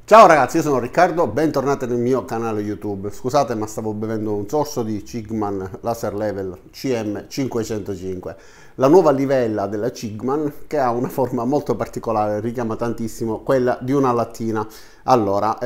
Ciao ragazzi, io sono Riccardo, bentornati nel mio canale YouTube. Scusate, ma stavo bevendo un sorso di Cigman Laser Level CM505, la nuova livella della Cigman, che ha una forma molto particolare, richiama tantissimo quella di una lattina. Allora,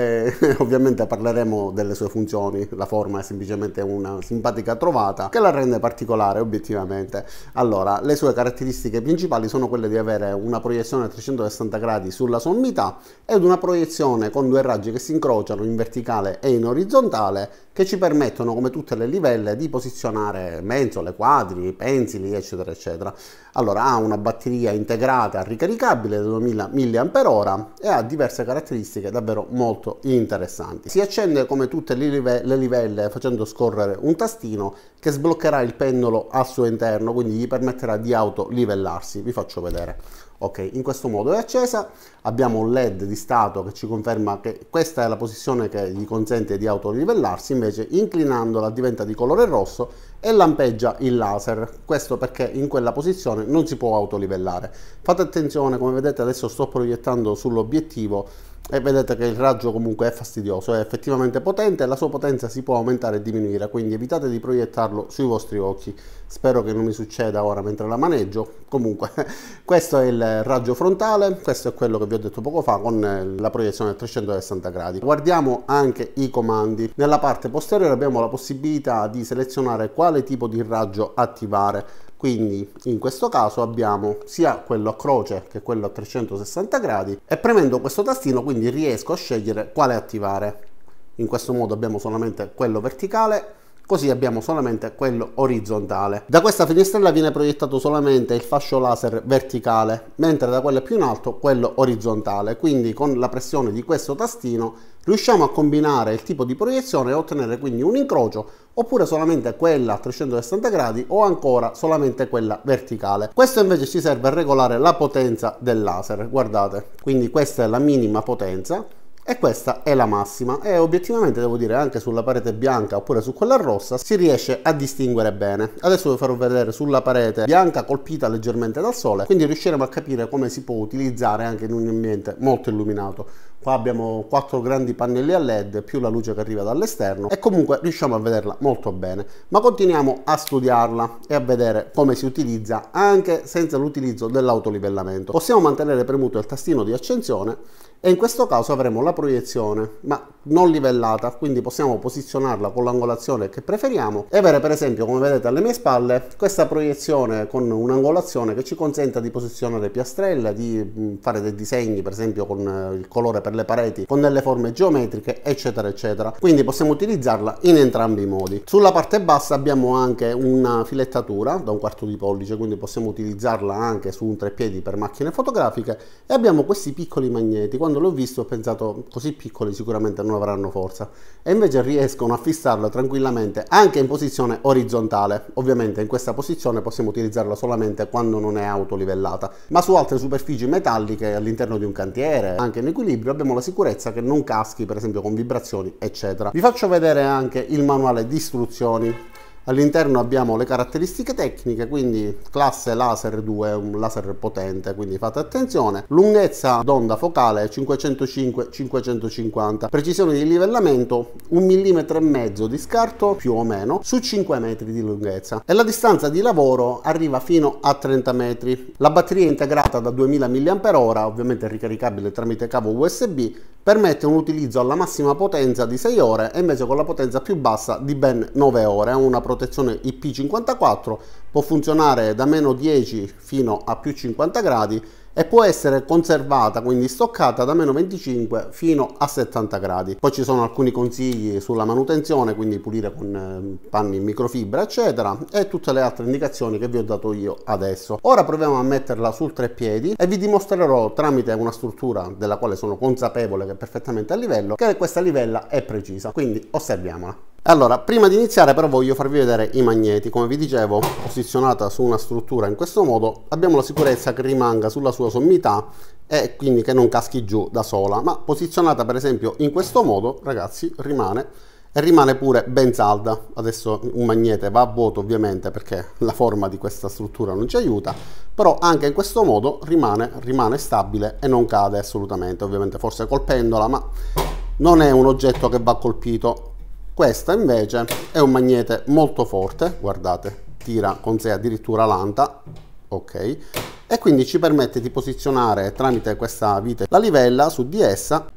ovviamente parleremo delle sue funzioni, la forma è semplicemente una simpatica trovata che la rende particolare obiettivamente. Allora, le sue caratteristiche principali sono quelle di avere una proiezione a 360 gradi sulla sommità ed una proiezione con due raggi che si incrociano in verticale e in orizzontale, che ci permettono, come tutte le livelle, di posizionare mensole, quadri, pensili, eccetera eccetera. Allora, ha una batteria integrata ricaricabile da 2000 mAh e ha diverse caratteristiche davvero molto interessanti. Si accende come tutte le livelle facendo scorrere un tastino che sbloccherà il pendolo al suo interno, quindi gli permetterà di autolivellarsi. Vi faccio vedere. Ok, in questo modo è accesa, abbiamo un LED di stato che ci conferma che questa è la posizione che gli consente di autolivellarsi, invece inclinandola diventa di colore rosso e lampeggia il laser, questo perché in quella posizione non si può autolivellare. Fate attenzione, come vedete adesso sto proiettando sull'obiettivo e vedete che il raggio comunque è fastidioso, è effettivamente potente, la sua potenza si può aumentare e diminuire, quindi evitate di proiettarlo sui vostri occhi. Spero che non mi succeda ora mentre la maneggio. Comunque questo è il raggio frontale, questo è quello che vi ho detto poco fa con la proiezione a 360 gradi. Guardiamo anche i comandi. Nella parte posteriore abbiamo la possibilità di selezionare quale tipo di raggio attivare. Quindi in questo caso abbiamo sia quello a croce che quello a 360 gradi e premendo questo tastino quindi riesco a scegliere quale attivare. In questo modo abbiamo solamente quello verticale, così abbiamo solamente quello orizzontale. Da questa finestrella viene proiettato solamente il fascio laser verticale, mentre da quello più in alto quello orizzontale, quindi con la pressione di questo tastino riusciamo a combinare il tipo di proiezione e ottenere quindi un incrocio, oppure solamente quella a 360 gradi o ancora solamente quella verticale. Questo invece ci serve a regolare la potenza del laser, guardate, quindi questa è la minima potenza e questa è la massima, e obiettivamente devo dire anche sulla parete bianca oppure su quella rossa si riesce a distinguere bene. Adesso vi farò vedere sulla parete bianca colpita leggermente dal sole, quindi riusciremo a capire come si può utilizzare anche in un ambiente molto illuminato. Qua abbiamo 4 grandi pannelli a LED più la luce che arriva dall'esterno e comunque riusciamo a vederla molto bene, ma continuiamo a studiarla e a vedere come si utilizza anche senza l'utilizzo dell'autolivellamento. Possiamo mantenere premuto il tastino di accensione e in questo caso avremo la proiezione ma non livellata, quindi possiamo posizionarla con l'angolazione che preferiamo e avere per esempio, come vedete alle mie spalle, questa proiezione con un'angolazione che ci consenta di posizionare piastrelle, di fare dei disegni per esempio con il colore per le pareti, con delle forme geometriche eccetera eccetera, quindi possiamo utilizzarla in entrambi i modi. Sulla parte bassa abbiamo anche una filettatura da 1/4 di pollice, quindi possiamo utilizzarla anche su un treppiedi per macchine fotografiche, e abbiamo questi piccoli magneti. Quando l'ho visto ho pensato così piccoli sicuramente non avranno forza, e invece riescono a fissarlo tranquillamente anche in posizione orizzontale. Ovviamente in questa posizione possiamo utilizzarla solamente quando non è autolivellata, ma su altre superfici metalliche all'interno di un cantiere, anche in equilibrio, abbiamo la sicurezza che non caschi per esempio con vibrazioni eccetera. Vi faccio vedere anche il manuale di istruzioni. All'interno abbiamo le caratteristiche tecniche, quindi classe laser 2, un laser potente, quindi fate attenzione. Lunghezza d'onda focale 505-550, precisione di livellamento 1,5 mm di scarto più o meno su 5 metri di lunghezza, e la distanza di lavoro arriva fino a 30 metri. La batteria è integrata da 2000 mAh, ovviamente ricaricabile tramite cavo USB, permette un utilizzo alla massima potenza di 6 ore e invece con la potenza più bassa di ben 9 ore. Ha una protezione IP54, può funzionare da -10 fino a più 50 gradi e può essere conservata, quindi stoccata, da -25 fino a 70 gradi. Poi ci sono alcuni consigli sulla manutenzione, quindi pulire con panni in microfibra eccetera, e tutte le altre indicazioni che vi ho dato io adesso. Ora proviamo a metterla sul treppiedi e vi dimostrerò tramite una struttura della quale sono consapevole che è perfettamente a livello, che questa livella è precisa, quindi osserviamola. Allora, prima di iniziare però voglio farvi vedere i magneti. Come vi dicevo, posizionata su una struttura in questo modo abbiamo la sicurezza che rimanga sulla sua sommità e quindi che non caschi giù da sola, ma posizionata per esempio in questo modo, ragazzi, rimane e rimane pure ben salda. Adesso un magnete va a vuoto ovviamente perché la forma di questa struttura non ci aiuta, però anche in questo modo rimane stabile e non cade assolutamente, ovviamente forse colpendola, ma non è un oggetto che va colpito. Questa invece è un magnete molto forte, guardate, tira con sé addirittura l'anta, ok, e quindi ci permette di posizionare tramite questa vite la livella su di essa,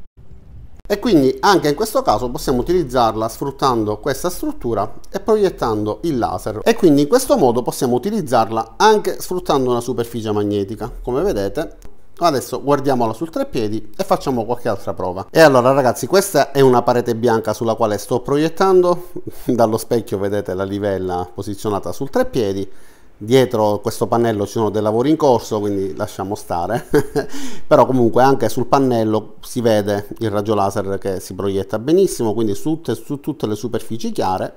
e quindi anche in questo caso possiamo utilizzarla sfruttando questa struttura e proiettando il laser, e quindi in questo modo possiamo utilizzarla anche sfruttando una superficie magnetica, come vedete. Adesso guardiamola sul treppiedi e facciamo qualche altra prova. E allora ragazzi, questa è una parete bianca sulla quale sto proiettando. Dallo specchio vedete la livella posizionata sul treppiedi. Dietro questo pannello ci sono dei lavori in corso, quindi lasciamo stare. Però comunque anche sul pannello si vede il raggio laser che si proietta benissimo, quindi su tutte le superfici chiare,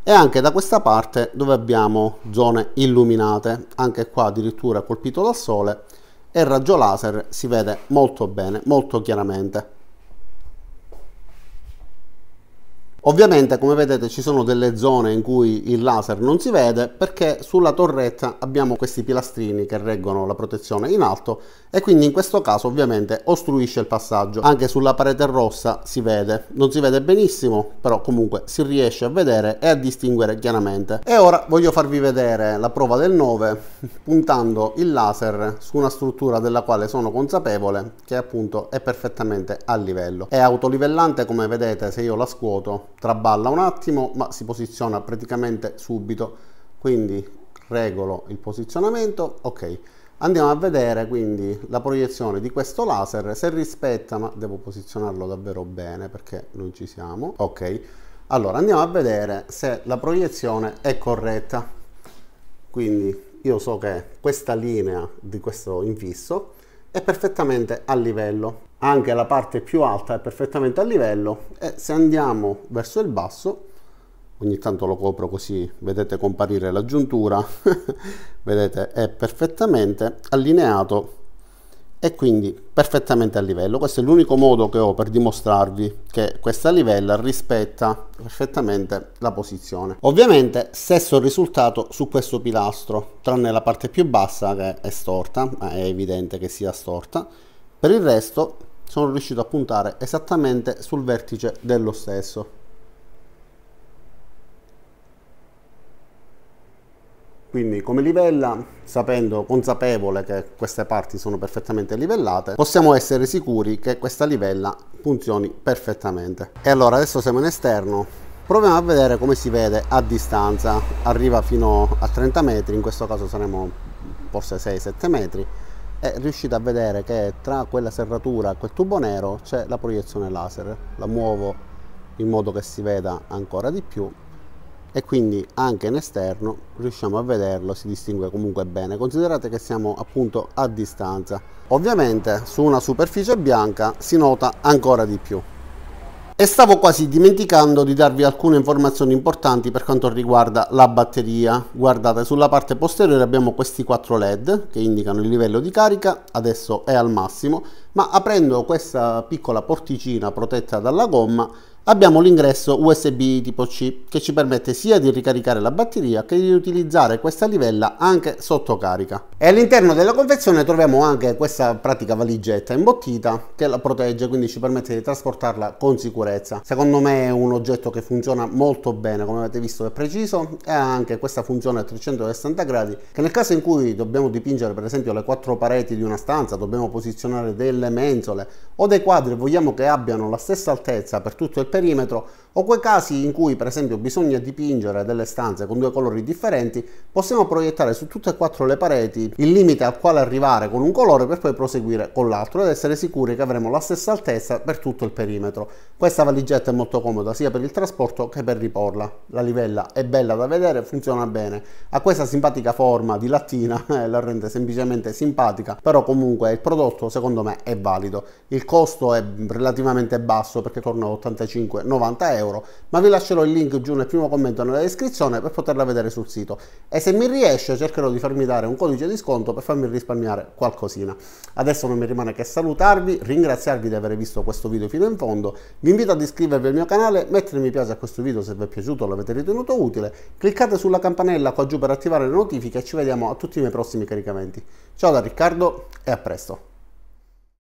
e anche da questa parte dove abbiamo zone illuminate. Anche qua addirittura colpito dal sole, e il raggio laser si vede molto bene, molto chiaramente. Ovviamente, come vedete, ci sono delle zone in cui il laser non si vede perché sulla torretta abbiamo questi pilastrini che reggono la protezione in alto, e quindi in questo caso ovviamente ostruisce il passaggio. Anche sulla parete rossa si vede, non si vede benissimo, però comunque si riesce a vedere e a distinguere chiaramente. E ora voglio farvi vedere la prova del 9 puntando il laser su una struttura della quale sono consapevole che appunto è perfettamente a livello. È autolivellante, come vedete, se io la scuoto traballa un attimo, ma si posiziona praticamente subito, quindi regolo il posizionamento, ok. Andiamo a vedere quindi la proiezione di questo laser, se rispetta, ma devo posizionarlo davvero bene perché non ci siamo, ok. Allora andiamo a vedere se la proiezione è corretta. Quindi io so che questa linea di questo infisso è perfettamente a livello, anche la parte più alta è perfettamente a livello, e se andiamo verso il basso, ogni tanto lo copro così vedete comparire la giuntura, vedete è perfettamente allineato e quindi perfettamente a livello. Questo è l'unico modo che ho per dimostrarvi che questa livella rispetta perfettamente la posizione. Ovviamente stesso risultato su questo pilastro, tranne la parte più bassa che è storta, ma è evidente che sia storta. Per il resto sono riuscito a puntare esattamente sul vertice dello stesso. Quindi come livella, sapendo, consapevole che queste parti sono perfettamente livellate, possiamo essere sicuri che questa livella funzioni perfettamente. E allora adesso siamo in esterno, proviamo a vedere come si vede a distanza. Arriva fino a 30 metri, in questo caso saremo forse 6-7 metri, e riuscite a vedere che tra quella serratura e quel tubo nero c'è la proiezione laser. La muovo in modo che si veda ancora di più, e quindi anche in esterno riusciamo a vederlo, si distingue comunque bene. Considerate che siamo appunto a distanza. Ovviamente su una superficie bianca si nota ancora di più. E stavo quasi dimenticando di darvi alcune informazioni importanti per quanto riguarda la batteria. Guardate, sulla parte posteriore abbiamo questi 4 LED che indicano il livello di carica, adesso è al massimo, ma aprendo questa piccola porticina protetta dalla gomma abbiamo l'ingresso USB tipo C che ci permette sia di ricaricare la batteria che di utilizzare questa livella anche sotto carica. E all'interno della confezione troviamo anche questa pratica valigetta imbottita che la protegge, quindi ci permette di trasportarla con sicurezza. Secondo me è un oggetto che funziona molto bene, come avete visto è preciso, e ha anche questa funzione a 360 gradi che nel caso in cui dobbiamo dipingere per esempio le 4 pareti di una stanza, dobbiamo posizionare delle mensole o dei quadri e vogliamo che abbiano la stessa altezza per tutto il perimetro, o quei casi in cui per esempio bisogna dipingere delle stanze con 2 colori differenti, possiamo proiettare su tutte e 4 le pareti il limite al quale arrivare con un colore per poi proseguire con l'altro ed essere sicuri che avremo la stessa altezza per tutto il perimetro. Questa valigetta è molto comoda sia per il trasporto che per riporla. La livella è bella da vedere, funziona bene, ha questa simpatica forma di lattina, la rende semplicemente simpatica, però comunque il prodotto secondo me è valido. Il costo è relativamente basso perché torna a 85-90 euro, €, ma vi lascerò il link giù nel primo commento nella descrizione per poterla vedere sul sito, e se mi riesce cercherò di farmi dare un codice di sconto per farmi risparmiare qualcosina. Adesso non mi rimane che salutarvi, ringraziarvi di aver visto questo video fino in fondo, vi invito ad iscrivervi al mio canale, mettere mi piace a questo video se vi è piaciuto o l'avete ritenuto utile, cliccate sulla campanella qua giù per attivare le notifiche e ci vediamo a tutti i miei prossimi caricamenti. Ciao da Riccardo e a presto!